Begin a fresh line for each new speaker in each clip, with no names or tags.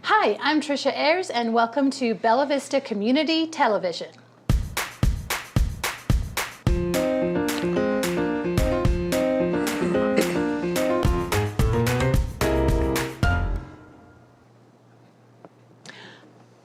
Hi, I'm Tricia Ayers, and welcome to Bella Vista Community Television.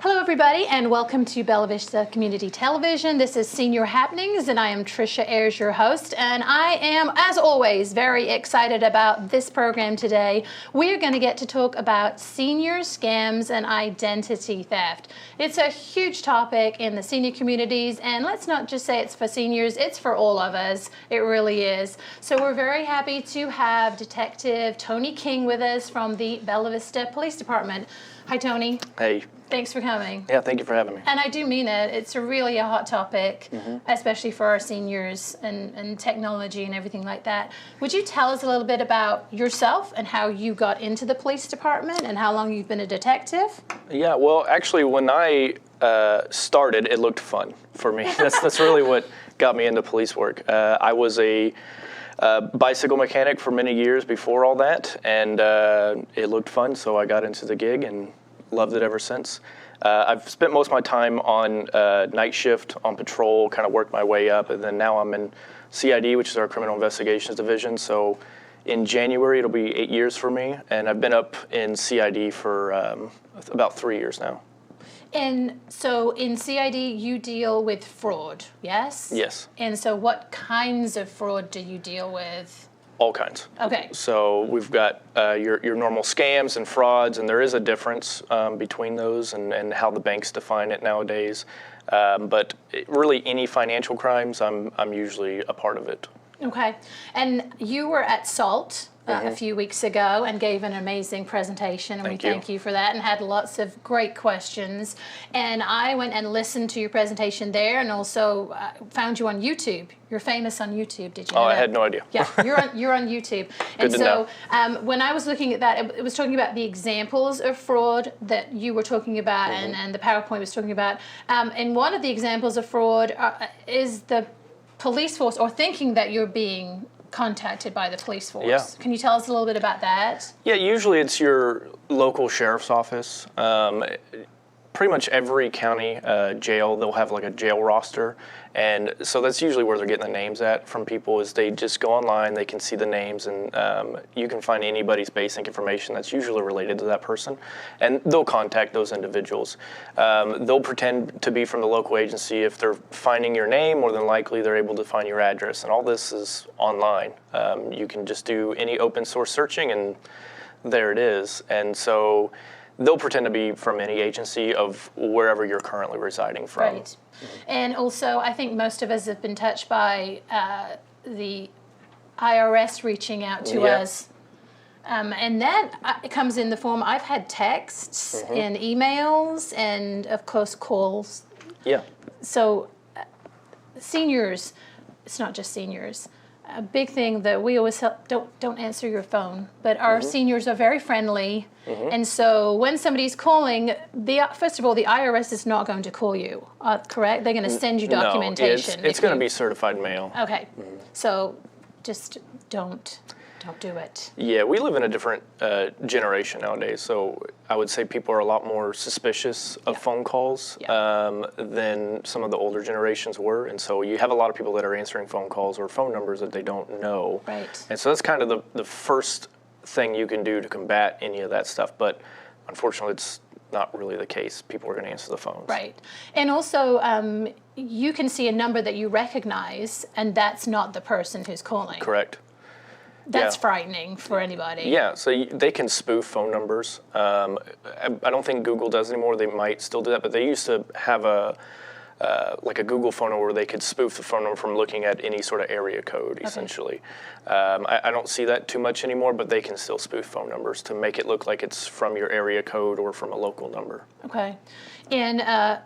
Hello everybody, and welcome to Bella Vista Community Television. This is Senior Happenings, and I am Tricia Ayers, your host, and I am, as always, very excited about this program today. We're going to get to talk about senior scams and identity theft. It's a huge topic in the senior communities, and let's not just say it's for seniors, it's for all of us. It really is. So we're very happy to have Detective Tony King with us from the Bella Vista Police Department. Hi, Tony.
Hey.
Thanks for coming.
Yeah, thank you for having me.
And I do mean it. It's really a hot topic, especially for our seniors and technology and everything like that. Would you tell us a little bit about yourself and how you got into the police department and how long you've been a detective?
Yeah, well, actually, when I started, it looked fun for me. That's really what got me into police work. I was a bicycle mechanic for many years before all that, and it looked fun, so I got into the gig and loved it ever since. I've spent most of my time on night shift, on patrol, kind of worked my way up, and then now I'm in CID, which is our Criminal Investigations Division. So in January, it'll be 8 years for me, and I've been up in CID for about 3 years now.
And so in CID, you deal with fraud, yes?
Yes.
And so what kinds of fraud do you deal with?
All kinds.
Okay.
So we've got your normal scams and frauds, and there is a difference between those and how the banks define it nowadays. But really, any financial crimes, I'm usually a part of it.
Okay. And you were at SALT a few weeks ago and gave an amazing presentation, and we thank you for that, and had lots of great questions. And I went and listened to your presentation there, and also found you on YouTube. You're famous on YouTube, did you know
I
that?
had no idea.
Yeah, you're on YouTube.
Good to know.
When I was looking at that, it was talking about the examples of fraud that you were talking about, and the PowerPoint was talking about. And one of the examples of fraud is the police force, or thinking that you're being contacted by the police force.
Yeah.
Can you tell us a little bit about that?
Yeah, usually it's your local sheriff's office. Pretty much every county jail, they'll have like a jail roster. And so that's usually where they're getting the names at from people, is they just go online, they can see the names, and you can find anybody's basic information that's usually related to that person. And they'll contact those individuals. They'll pretend to be from the local agency. If they're finding your name, more than likely they're able to find your address. And all this is online. You can just do any open source searching, and there it is. And so they'll pretend to be from any agency of wherever you're currently residing from.
Right. And also, I think most of us have been touched by the IRS reaching out to us. And that comes in the form, I've had texts and emails and, of course, calls.
Yeah.
So seniors, it's not just seniors. A big thing that we always don't answer your phone, but our seniors are very friendly, and so when somebody's calling, first of all, the IRS is not going to call you, correct? They're going to send you documentation.
No, it's going to be certified mail.
Okay, so just don't do it.
Yeah, we live in a different generation nowadays, so I would say people are a lot more suspicious of phone calls than some of the older generations were, and so you have a lot of people that are answering phone calls or phone numbers that they don't know.
Right.
And so that's kind of the first thing you can do to combat any of that stuff, but unfortunately it's not really the case. People are going to answer the phones.
Right. And also, you can see a number that you recognize, and that's not the person who's calling.
Correct.
That's frightening for anybody.
Yeah, so they can spoof phone numbers. I don't think Google does anymore. They might still do that, but they used to have like a Google phone number where they could spoof the phone number from looking at any sort of area code, essentially. I don't see that too much anymore, but they can still spoof phone numbers to make it look like it's from your area code or from a local number.
Okay. And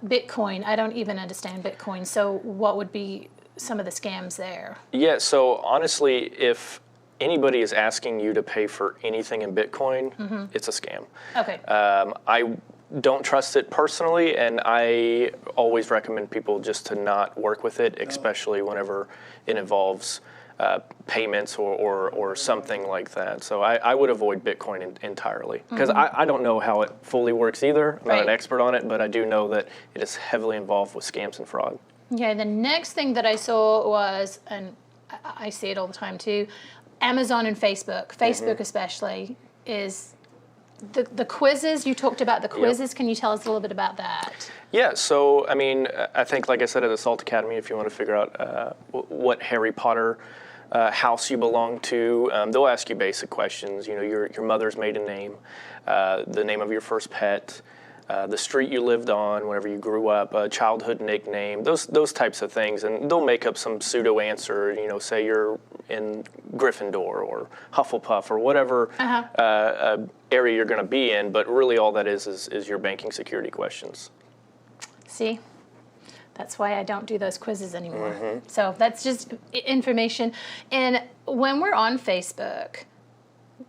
Bitcoin, I don't even understand Bitcoin, so what would be some of the scams there? Yeah,
so honestly, if anybody is asking you to pay for anything in Bitcoin, it's a scam.
Okay.
I don't trust it personally, and I always recommend people just to not work with it, especially whenever it involves payments or something like that. So I would avoid Bitcoin entirely, because I don't know how it fully works either. I'm not an expert on it, but I do know that it is heavily involved with scams and fraud.
Okay, the next thing that I saw was, and I see it all the time too, Amazon and Facebook. Facebook especially is the quizzes. You talked about the quizzes. Yep. Can you tell us a little bit about that? Yeah,
so I mean, I think, like I said, at Assault Academy, if you want to figure out what Harry Potter house you belong to, they'll ask you basic questions. You know, your mother's maiden name, the name of your first pet, the street you lived on whenever you grew up, a childhood nickname, those types of things, and they'll make up some pseudo answer. You know, say you're in Gryffindor or Hufflepuff or whatever area you're going to be in, but really all that is your banking security questions.
See, that's why I don't do those quizzes anymore. So that's just information. And when we're on Facebook,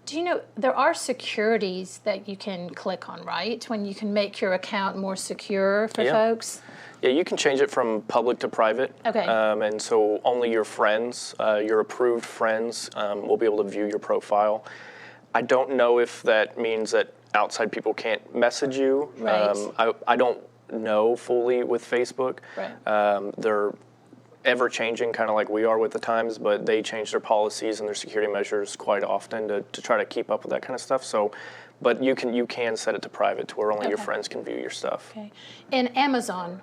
do you know there are securities that you can click on, right? When you can make your account more secure for folks?
Yeah, you can change it from public to private.
Okay.
And so only your friends, your approved friends, will be able to view your profile. I don't know if that means that outside people can't message you.
Right.
I don't know fully with Facebook.
Right.
They're ever changing, kind of like we are with the times, but they change their policies and their security measures quite often to try to keep up with that kind of stuff. So, but you can set it to private to where only your friends can view your stuff.
Okay. And Amazon,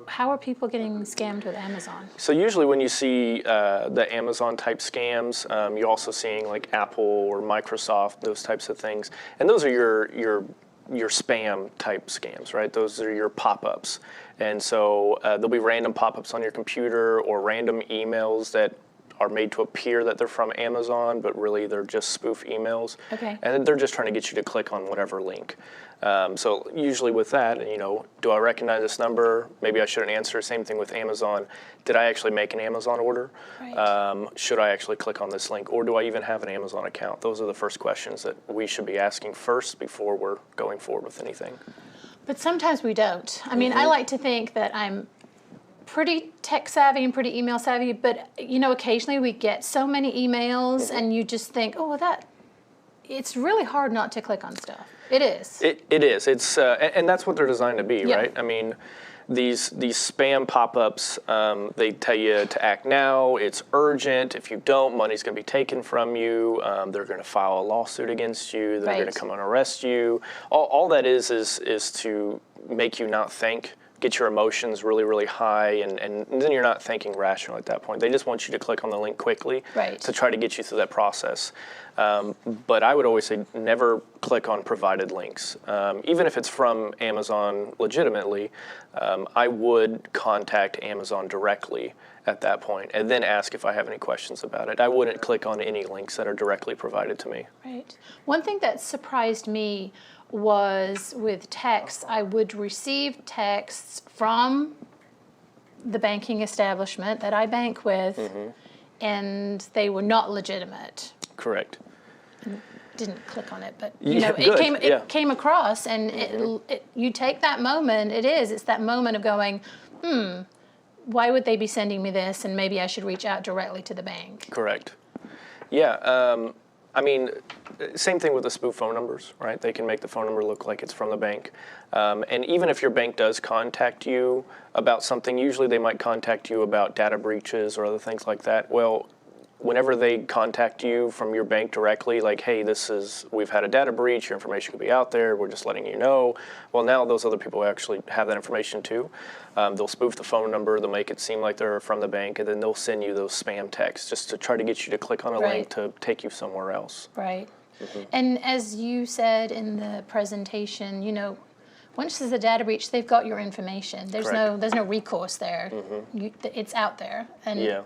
how are people getting scammed with Amazon?
So usually when you see the Amazon type scams, you're also seeing like Apple or Microsoft, those types of things, and those are your spam type scams, right? Those are your pop-ups. And so there'll be random pop-ups on your computer or random emails that are made to appear that they're from Amazon, but really they're just spoof emails.
Okay.
And they're just trying to get you to click on whatever link. So usually with that, you know, do I recognize this number? Maybe I shouldn't answer. Same thing with Amazon. Did I actually make an Amazon order?
Right.
Should I actually click on this link? Or do I even have an Amazon account? Those are the first questions that we should be asking first before we're going forward with anything.
But sometimes we don't. I mean, I like to think that I'm pretty tech savvy and pretty email savvy, but you know, occasionally we get so many emails and you just think, oh, well, it's really hard not to click on stuff. It is.
It is. It's and that's what they're designed to be, right? I mean, these spam pop-ups, they tell you to act now. It's urgent. If you don't, money's going to be taken from you. They're going to file a lawsuit against you. They're going to come and arrest you. All that is to make you not think. Get your emotions really, really high, and then you're not thinking rational at that point. They just want you to click on the link quickly to try to get you through that process. But I would always say never click on provided links. Even if it's from Amazon legitimately, I would contact Amazon directly at that point and then ask if I have any questions about it. I wouldn't click on any links that are directly provided to me.
Right. One thing that surprised me was with texts. I would receive texts from the banking establishment that I bank with, and they were not legitimate.
Correct.
Didn't click on it, but you know, it came across, and you take that moment. It's that moment of going, why would they be sending me this? And maybe I should reach out directly to the bank.
Correct. Yeah. I mean, same thing with the spoof phone numbers, right? They can make the phone number look like it's from the bank. And even if your bank does contact you about something, usually they might contact you about data breaches or other things like that. Well, whenever they contact you from your bank directly, like, hey, we've had a data breach, your information could be out there, we're just letting you know. Well, now those other people actually have that information too. They'll spoof the phone number, they'll make it seem like they're from the bank, and then they'll send you those spam texts just to try to get you to click on a link to take you somewhere else.
Right. And as you said in the presentation, you know, once there's a data breach, they've got your information. There's no recourse there. It's out there. And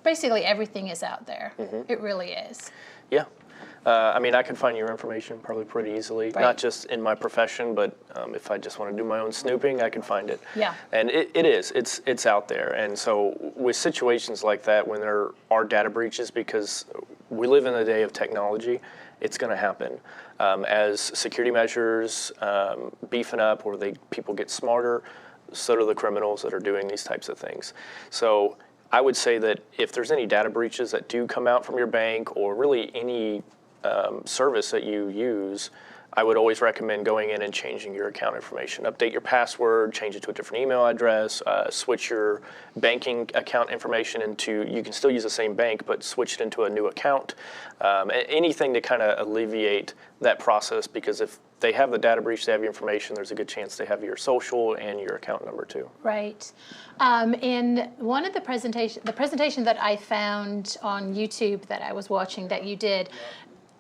basically everything is out there. It really is.
Yeah. I mean, I can find your information probably pretty easily, not just in my profession, but if I just want to do my own snooping, I can find it.
Yeah.
And it's out there. And so with situations like that, when there are data breaches, because we live in a day of technology, it's going to happen. As security measures beefing up or people get smarter, so do the criminals that are doing these types of things. So I would say that if there's any data breaches that do come out from your bank or really any service that you use, I would always recommend going in and changing your account information. Update your password, change it to a different email address, switch your banking account information into, you can still use the same bank, but switch it into a new account. Anything to kind of alleviate that process, because if they have the data breach, they have your information, there's a good chance they have your social and your account number too.
Right. In one of the presentation that I found on YouTube that I was watching that you did,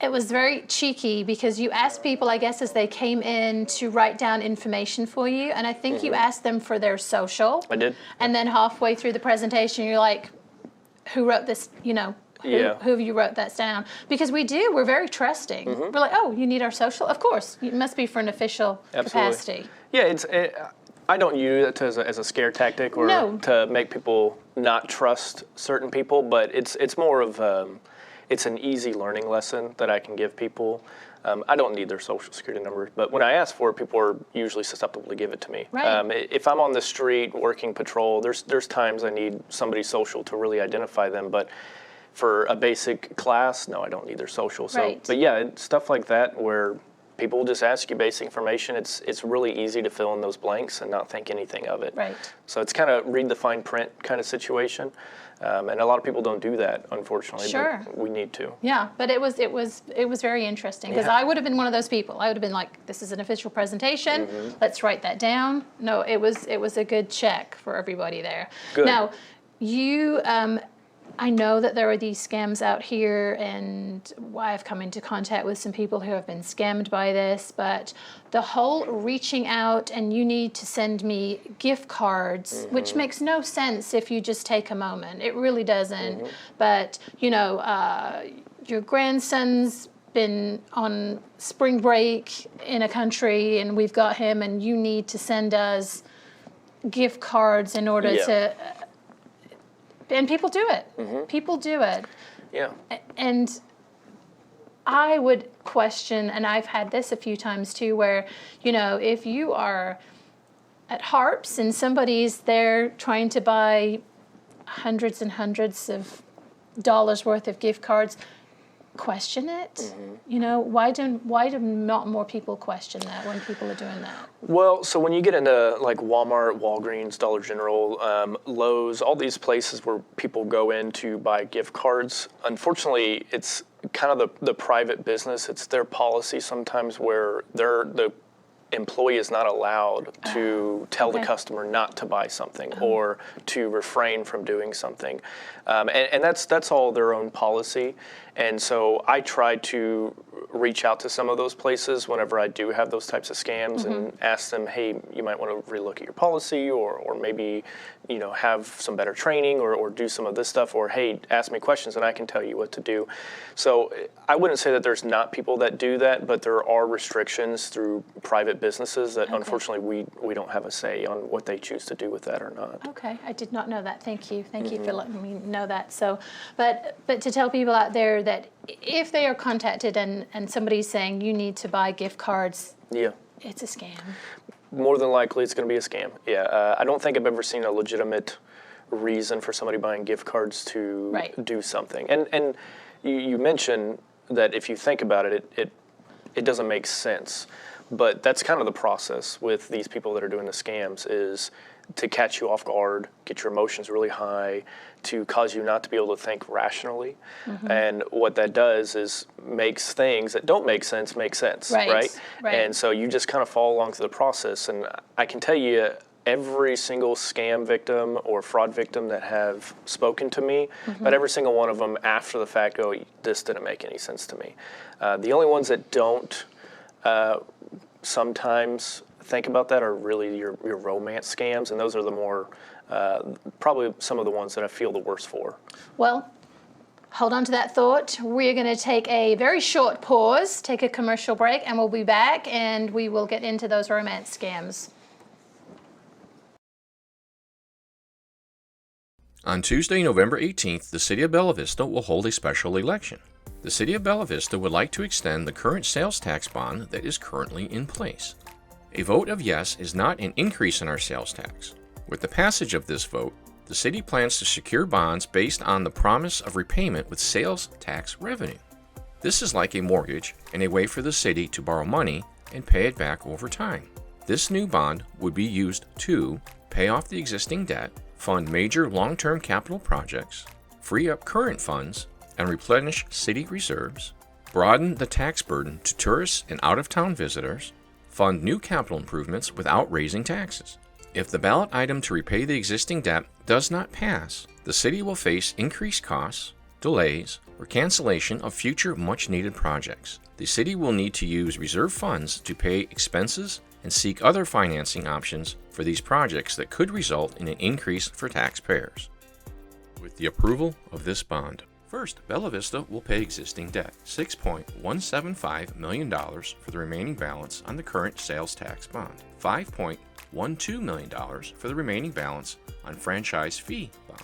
it was very cheeky because you asked people, I guess, as they came in to write down information for you. And I think you asked them for their social.
I did.
And then halfway through the presentation, you're like, who wrote this, you know? Who of you wrote that down? Because we're very trusting. We're like, oh, you need our social? Of course. It must be for an official capacity.
Yeah, I don't use it as a scare tactic or to make people not trust certain people, but it's more of it's an easy learning lesson that I can give people. I don't need their social security number, but when I ask for it, people are usually susceptible to give it to me.
Right.
If I'm on the street working patrol, there's times I need somebody's social to really identify them, but for a basic class, no, I don't need their social. So,
right.
But yeah, stuff like that where people will just ask you basic information. It's really easy to fill in those blanks and not think anything of it.
Right.
So it's kind of read the fine print kind of situation. And a lot of people don't do that, unfortunately.
Sure.
But we need to.
Yeah, but it was very interesting because I would have been one of those people. I would have been like, this is an official presentation. Let's write that down. No, it was a good check for everybody there.
Good.
Now, you. I know that there are these scams out here, and I've come into contact with some people who have been scammed by this, but the whole reaching out and you need to send me gift cards, which makes no sense if you just take a moment. It really doesn't. But, you know, your grandson's been on spring break in a country and we've got him, and you need to send us gift cards in order to... And people do it. People do it.
Yeah.
And I would question, and I've had this a few times too, where, you know, if you are at Harps and somebody's there trying to buy hundreds and hundreds of dollars worth of gift cards, question it. You know, why do not more people question that when people are doing that?
Well, so when you get into like Walmart, Walgreens, Dollar General, Lowe's, all these places where people go in to buy gift cards, unfortunately, it's kind of the private business. It's their policy sometimes where the employee is not allowed to tell the customer not to buy something or to refrain from doing something. And that's all their own policy. And so I try to reach out to some of those places whenever I do have those types of scams and ask them, hey, you might want to relook at your policy or maybe, you know, have some better training or do some of this stuff, or hey, ask me questions and I can tell you what to do. So I wouldn't say that there's not people that do that, but there are restrictions through private businesses that unfortunately we don't have a say on what they choose to do with that or not.
Okay, I did not know that. Thank you. Thank you for letting me know that. So, but to tell people out there that if they are contacted and somebody's saying you need to buy gift cards, it's a scam.
More than likely, it's going to be a scam. Yeah, I don't think I've ever seen a legitimate reason for somebody buying gift cards to do something. And you mentioned that if you think about it, it doesn't make sense. But that's kind of the process with these people that are doing the scams, is to catch you off guard, get your emotions really high, to cause you not to be able to think rationally. And what that does is makes things that don't make sense make sense, right? And so you just kind of follow along through the process. And I can tell you, every single scam victim or fraud victim that have spoken to me, but every single one of them after the fact go, this didn't make any sense to me. The only ones that don't sometimes think about that are really your romance scams, and those are the more, probably some of the ones that I feel the worst for.
Well, hold on to that thought. We're going to take a very short pause, take a commercial break, and we'll be back, and we will get into those romance scams.
On Tuesday, November 18th, the City of Bella Vista will hold a special election. The City of Bella Vista would like to extend the current sales tax bond that is currently in place. A vote of yes is not an increase in our sales tax. With the passage of this vote, The city plans to secure bonds based on the promise of repayment with sales tax revenue. This is like a mortgage and a way for the city to borrow money and pay it back over time. This new bond would be used to pay off the existing debt, fund major long-term capital projects, free up current funds, and replenish city reserves, broaden the tax burden to tourists and out-of-town visitors, fund new capital improvements without raising taxes. If the ballot item to repay the existing debt does not pass, the city will face increased costs, delays, or cancellation of future much-needed projects. The city will need to use reserve funds to pay expenses and seek other financing options for these projects that could result in an increase for taxpayers. With the approval of this bond, first, Bella Vista will pay existing debt, $6.175 million for the remaining balance on the current sales tax bond, $5.12 million for the remaining balance on franchise fee bond.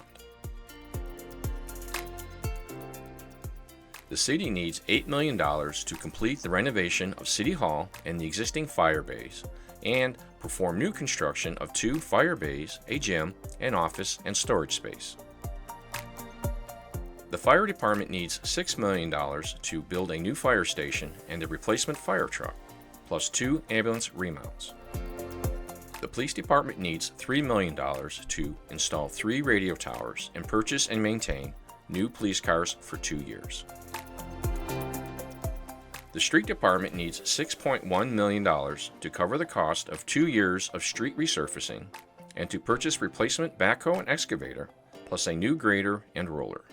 The city needs $8 million to complete the renovation of City Hall and the existing fire bays, and perform new construction of 2 fire bays, a gym, and office and storage space. The fire department needs $6 million to build a new fire station and a replacement fire truck, plus 2 ambulance remounts. The police department needs $3 million to install 3 radio towers and purchase and maintain new police cars for 2 years. The street department needs $6.1 million to cover the cost of 2 years of street resurfacing and to purchase replacement backhoe and excavator, plus a new grader and roller.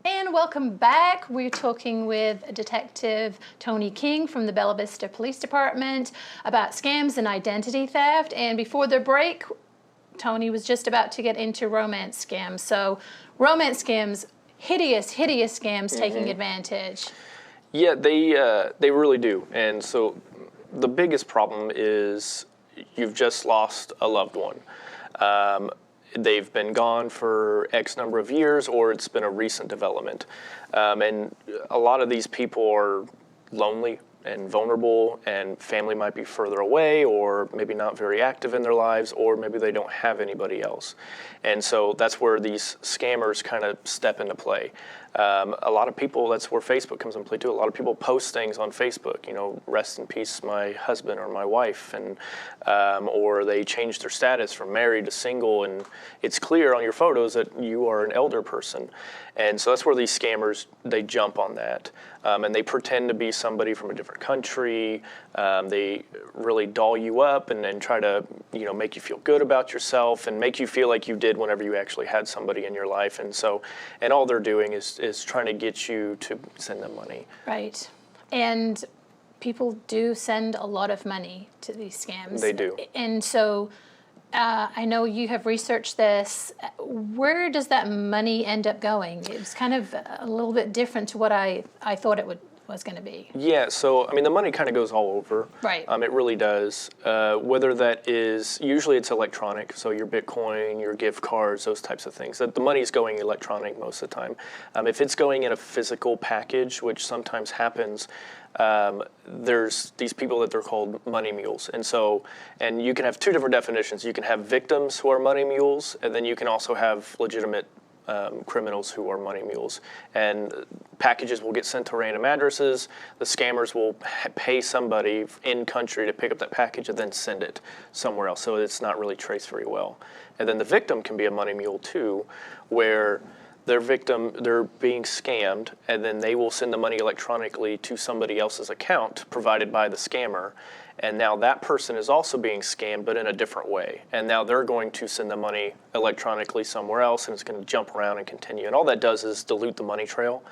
And welcome back. We're talking with Detective Tony King from the Bella Vista Police Department about scams and identity theft. And before the break, Tony was just about to get into romance scams. So romance scams, hideous scams taking advantage.
Yeah, they really do. And so the biggest problem is you've just lost a loved one. They've been gone for X number of years, or it's been a recent development. And a lot of these people are lonely and vulnerable, and family might be further away, or maybe not very active in their lives, or maybe they don't have anybody else. And so that's where these scammers kind of step into play. A lot of people, that's where Facebook comes into play too. A lot of people post things on Facebook, you know, rest in peace my husband or my wife, and or they change their status from married to single, and it's clear on your photos that you are an elder person. And so that's where these scammers, they jump on that. And they pretend to be somebody from a different country. They really doll you up and try to, you know, make you feel good about yourself and make you feel like you did whenever you actually had somebody in your life. And so, and all they're doing is trying to get you to send them money.
Right. And people do send a lot of money to these scams.
They do.
And so I know you have researched this. Where does that money end up going? It's kind of a little bit different to what I thought it was going to be.
Yeah, so I mean the money kind of goes all over.
Right.
It really does. Whether that is, usually it's electronic, so your Bitcoin, your gift cards, those types of things. That the money is going electronic most of the time. If it's going in a physical package, which sometimes happens, there's these people that they're called money mules. And so, and you can have 2 different definitions. You can have victims who are money mules, and then you can also have legitimate criminals who are money mules. And packages will get sent to random addresses. The scammers will pay somebody in country to pick up that package and then send it somewhere else, so it's not really traced very well. And then the victim can be a money mule too, where they're being scammed, and then they will send the money electronically to somebody else's account provided by the scammer. And now that person is also being scammed, but in a different way. And now they're going to send the money electronically somewhere else, and it's going to jump around and continue. And all that does is dilute the money trail.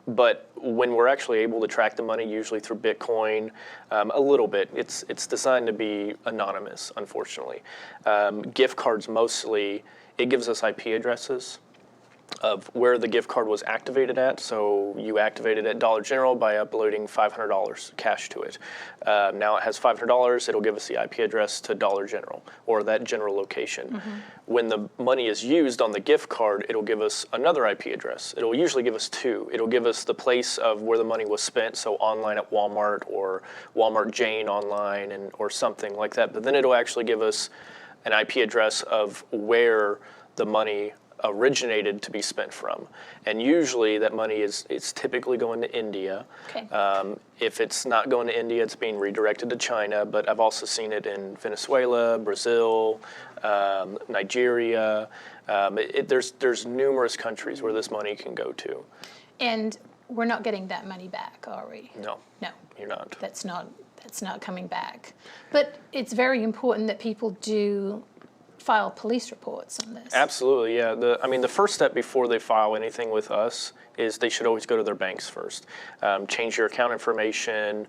But when we're actually able to track the money, usually through Bitcoin, a little bit, it's designed to be anonymous, unfortunately. Gift cards mostly, it gives us IP addresses. of where the gift card was activated at. So you activated at Dollar General by uploading $500 cash to it. Now it has $500. It'll give us the IP address to Dollar General or that general location. When the money is used on the gift card, it'll give us another IP address. It'll usually give us two. It'll give us the place of where the money was spent, so online at Walmart or Walmart Jane online or something like that. But then it'll actually give us an IP address of where the money originated to be spent from. And usually that money it's typically going to India.
Okay.
If it's not going to India, it's being redirected to China, but I've also seen it in Venezuela, Brazil, Nigeria. There's numerous countries where this money can go to.
And we're not getting that money back, are we?
No.
No.
You're not.
That's not coming back. But it's very important that people do file police reports on this.
Absolutely, yeah. The first step before they file anything with us is they should always go to their banks first. Change your account information,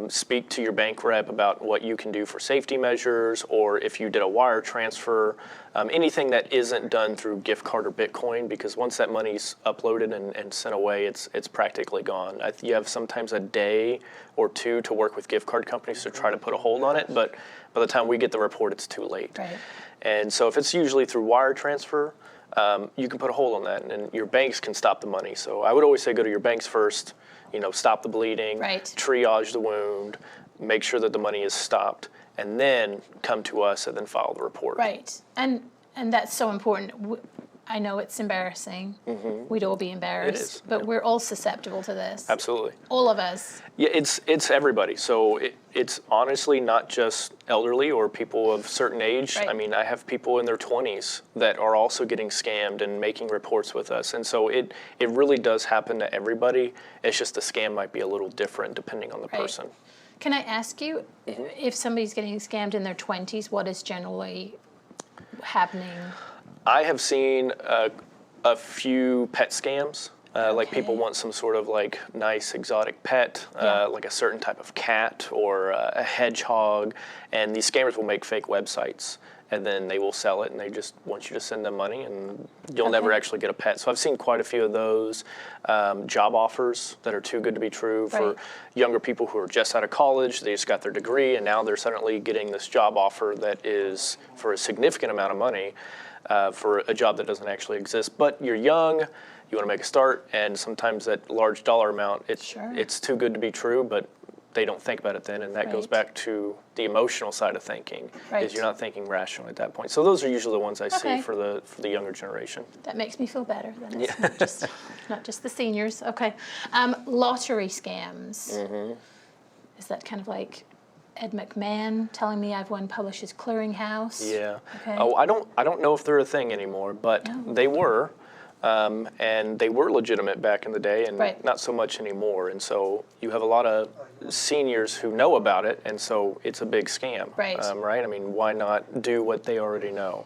speak to your bank rep about what you can do for safety measures, or if you did a wire transfer, anything that isn't done through gift card or Bitcoin, because once that money's uploaded and sent away, it's practically gone. You have sometimes a day or two to work with gift card companies to try to put a hold on it, but by the time we get the report, it's too late.
Right.
And so if it's usually through wire transfer, you can put a hold on that, and your banks can stop the money. So I would always say go to your banks first, stop the bleeding,
right.
triage the wound, make sure that the money is stopped, and then come to us and then file the report.
Right. And that's so important. I know it's embarrassing. Mm-hmm. We'd all be embarrassed.
It is.
But
Yep.
we're all susceptible to this.
Absolutely.
All of us.
Yeah, it's everybody. So it's honestly not just elderly or people of certain age.
Right.
I mean, I have people in their 20s that are also getting scammed and making reports with us. And so it really does happen to everybody. It's just the scam might be a little different depending on the
Right.
person.
Can I ask you,
Mm-hmm.
if somebody's getting scammed in their 20s, what is generally happening?
I have seen a few pet scams. Like
Okay.
people want some sort of like nice exotic pet,
Yeah.
like a certain type of cat or a hedgehog, and these scammers will make fake websites, and then they will sell it, and they just want you to send them money, and you'll never
Okay.
actually get a pet. So I've seen quite a few of those. Job offers that are too good to be true for
Right.
younger people who are just out of college. They just got their degree, and now they're suddenly getting this job offer that is for a significant amount of money. For a job that doesn't actually exist. But you're young, you want to make a start, and sometimes that large dollar amount,
Sure.
it's too good to be true, but they don't think about it then, and that goes
Right.
back to the emotional side of thinking,
Right.
is you're not thinking rationally at that point. So those are usually the ones I
Okay.
see for the younger generation.
That makes me feel better. Then it's not just the seniors. Okay. Lottery scams.
Mm-hmm.
Is that kind of like Ed McMahon telling me I've won Publishers Clearinghouse?
Yeah.
Okay.
Oh, I don't know if they're a thing anymore, but
No.
they were. And they were legitimate back in the day, and
Right.
not so much anymore. And so you have a lot of seniors who know about it, and so it's a big scam.
Right.
Right? I mean, why not do what they already know?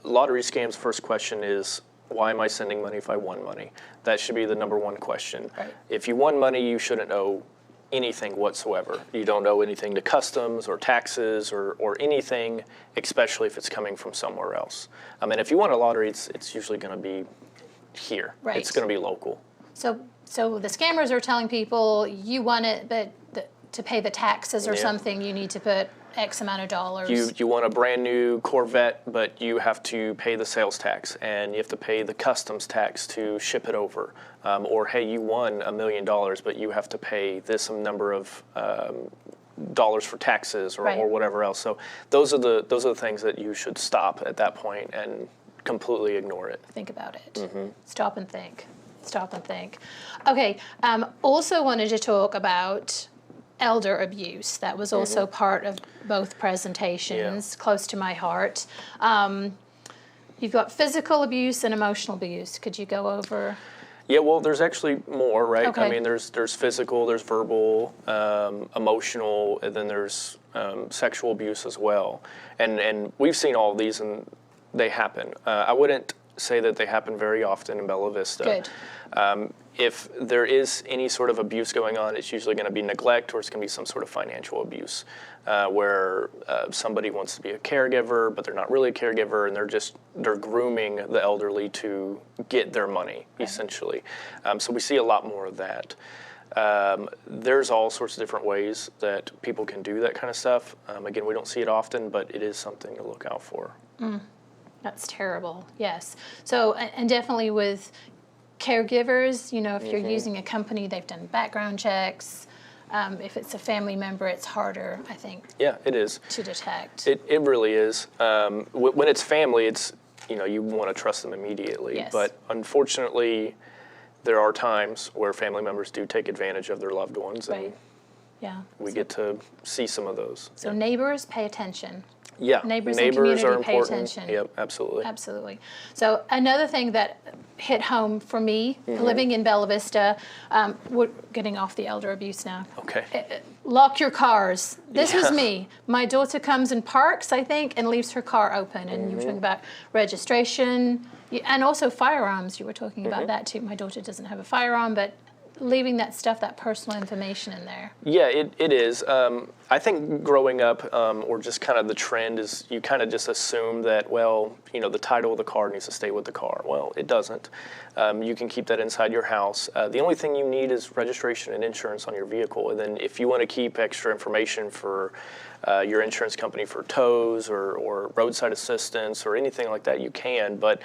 Lottery scams, first question is, why am I sending money if I won money? That should be the number one question.
Right.
If you won money, you shouldn't owe anything whatsoever. You don't owe anything to customs or taxes or anything, especially if it's coming from somewhere else. I mean, if you won a lottery, it's usually going to be here.
Right.
It's going to be local.
So the scammers are telling people you won it, but to pay the taxes or
Yeah.
something, you need to put X amount of dollars.
You want a brand new Corvette, but you have to pay the sales tax, and you have to pay the customs tax to ship it over. Or hey, you won $1 million, but you have to pay this number of dollars for taxes or,
Right.
or whatever else. So those are the things that you should stop at that point and completely ignore it.
Think about it.
Mm-hmm.
Stop and think. Stop and think. Okay. Also wanted to talk about elder abuse. That was also part of both presentations, close to my heart. You've got physical abuse and emotional abuse. Could you go over?
Yeah, well, there's actually more, right?
Okay.
I mean, there's physical, there's verbal, emotional, and then there's sexual abuse as well. And we've seen all of these, and they happen. I wouldn't say that they happen very often in Bella Vista.
Good.
If there is any sort of abuse going on, it's usually going to be neglect, or it's going to be some sort of financial abuse, where somebody wants to be a caregiver, but they're not really a caregiver, and they're grooming the elderly to get their money, essentially. So we see a lot more of that. There's all sorts of different ways that people can do that kind of stuff. Again, we don't see it often, but it is something to look out for.
That's terrible, yes. So, and definitely with caregivers, if you're using a company, they've done background checks. If it's a family member, it's harder, I think.
Yeah, it is.
To detect.
It really is. When it's family, it's, you want to trust them immediately.
Yes.
But unfortunately, there are times where family members do take advantage of their loved ones. And
Yeah.
we get to see some of those.
So neighbors, pay attention.
Yeah,
Neighbors in community,
are important.
pay attention.
Yep, absolutely.
Absolutely. So another thing that hit home for me, living in Bella Vista, we're getting off the elder abuse now.
Okay.
Lock your cars. This was me. My daughter comes and parks, I think, and leaves her car open. And you were talking about registration and also firearms. You were talking about that too. My daughter doesn't have a firearm, but leaving that stuff, that personal information in there.
Yeah, it is. I think growing up, or just kind of the trend is you kind of just assume that, well, the title of the car needs to stay with the car. Well, it doesn't. You can keep that inside your house. The only thing you need is registration and insurance on your vehicle. And then if you want to keep extra information for your insurance company for tows or roadside assistance or anything like that, you can. But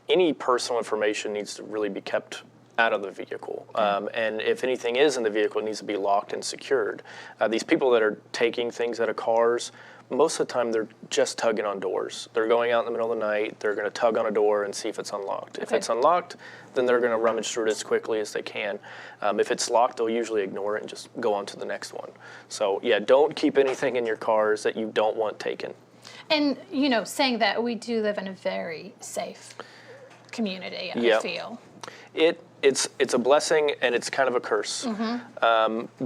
any personal information needs to really be kept out of the vehicle. And if anything is in the vehicle, it needs to be locked and secured. These people that are taking things out of cars, most of the time they're just tugging on doors. They're going out in the middle of the night, they're going to tug on a door and see if it's unlocked. If it's unlocked, then they're going to rummage through it as quickly as they can. If it's locked, they'll usually ignore it and just go on to the next one. So yeah, don't keep anything in your cars that you don't want taken.
And, saying that, we do live in a very safe community, I feel.
It's a blessing and it's kind of a curse,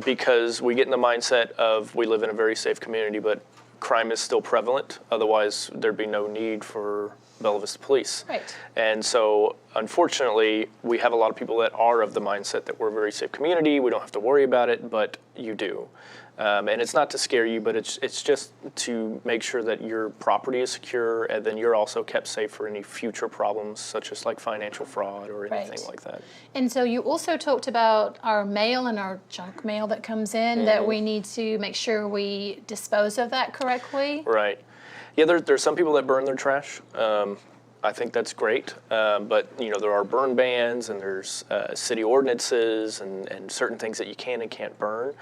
because we get in the mindset of we live in a very safe community, but crime is still prevalent. Otherwise, there'd be no need for Bella Vista Police.
Right.
And so, unfortunately, we have a lot of people that are of the mindset that we're a very safe community. We don't have to worry about it, but you do. And it's not to scare you, but it's just to make sure that your property is secure, and then you're also kept safe for any future problems, such as like financial fraud or anything like that.
And so you also talked about our mail and our junk mail that comes in, that we need to make sure we dispose of that correctly.
Right. Yeah, there's some people that burn their trash. I think that's great, but there are burn bans, and there's city ordinances and certain things that you can and can't burn.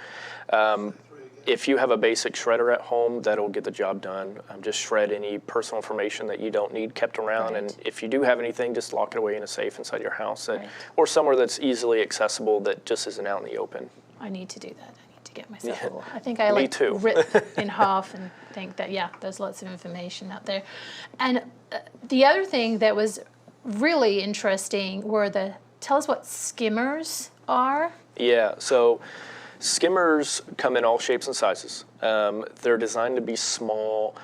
If you have a basic shredder at home, that'll get the job done. Just shred any personal information that you don't need kept around, and if you do have anything, just lock it away in a safe inside your house, or somewhere that's easily accessible that just isn't out in the open.
I need to do that. I need to get myself a little. I think I rip in half and think that, there's lots of information out there. And the other thing that was really interesting were tell us what skimmers are. Yeah,
so skimmers come in all shapes and sizes. They're designed to be small,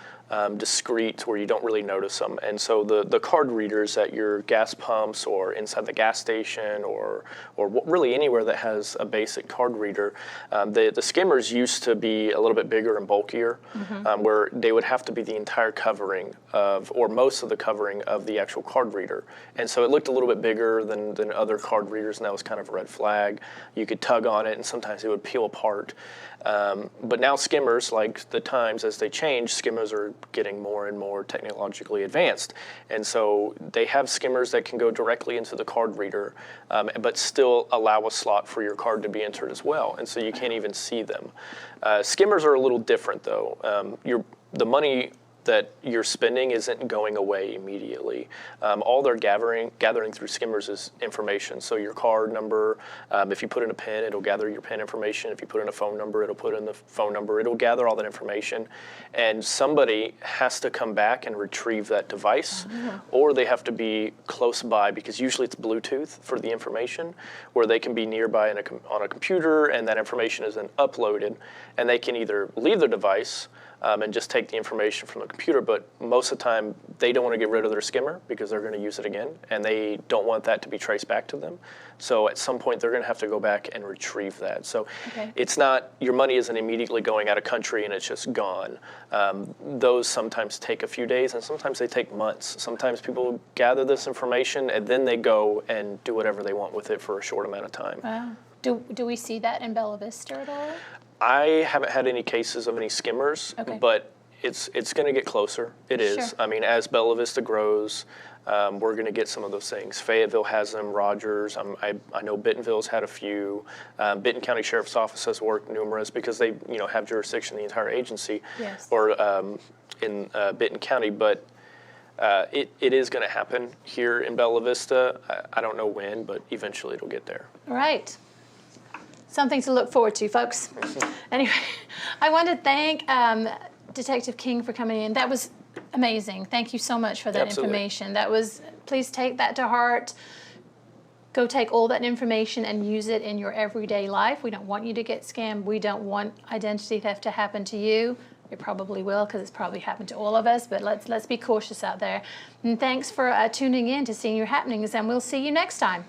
discreet, where you don't really notice them. And so the card readers at your gas pumps or inside the gas station or really anywhere that has a basic card reader, the skimmers used to be a little bit bigger and bulkier, where they would have to be the entire covering or most of the covering of the actual card reader. And so it looked a little bit bigger than other card readers, and that was kind of a red flag. You could tug on it, and sometimes it would peel apart. But now skimmers, like the times as they change, skimmers are getting more and more technologically advanced. And so they have skimmers that can go directly into the card reader, but still allow a slot for your card to be entered as well. And so you can't even see them. Skimmers are a little different, though. The money that you're spending isn't going away immediately. All they're gathering through skimmers is information. So your card number, if you put in a PIN, it'll gather your PIN information. If you put in a phone number, it'll put in the phone number. It'll gather all that information. And somebody has to come back and retrieve that device, or they have to be close by, because usually it's Bluetooth for the information, where they can be nearby on a computer, and that information is then uploaded, and they can either leave their device and just take the information from the computer, but most of the time they don't want to get rid of their skimmer because they're going to use it again, and they don't want that to be traced back to them. So at some point they're going to have to go back and retrieve that. So it's not, your money isn't immediately going out of country and it's just gone. Those sometimes take a few days, and sometimes they take months. Sometimes people gather this information and then they go and do whatever they want with it for a short amount of time.
Wow. Do we see that in Bella Vista at all?
I haven't had any cases of any skimmers, but it's going to get closer. It is.
Sure.
I mean, as Bella Vista grows, we're going to get some of those things. Fayetteville has them. Rogers. I know Bentonville's had a few. Benton County Sheriff's Office has worked numerous because they have jurisdiction in the entire agency, or in Benton County. But it is going to happen here in Bella Vista. I don't know when, but eventually it'll get there.
All right. Something to look forward to, folks. Anyway, I want to thank Detective King for coming in. That was amazing. Thank you so much for that information. Please take that to heart. Go take all that information and use it in your everyday life. We don't want you to get scammed. We don't want identity theft to happen to you. It probably will, because it's probably happened to all of us, but let's be cautious out there. And thanks for tuning in to Senior Happenings, and we'll see you next time.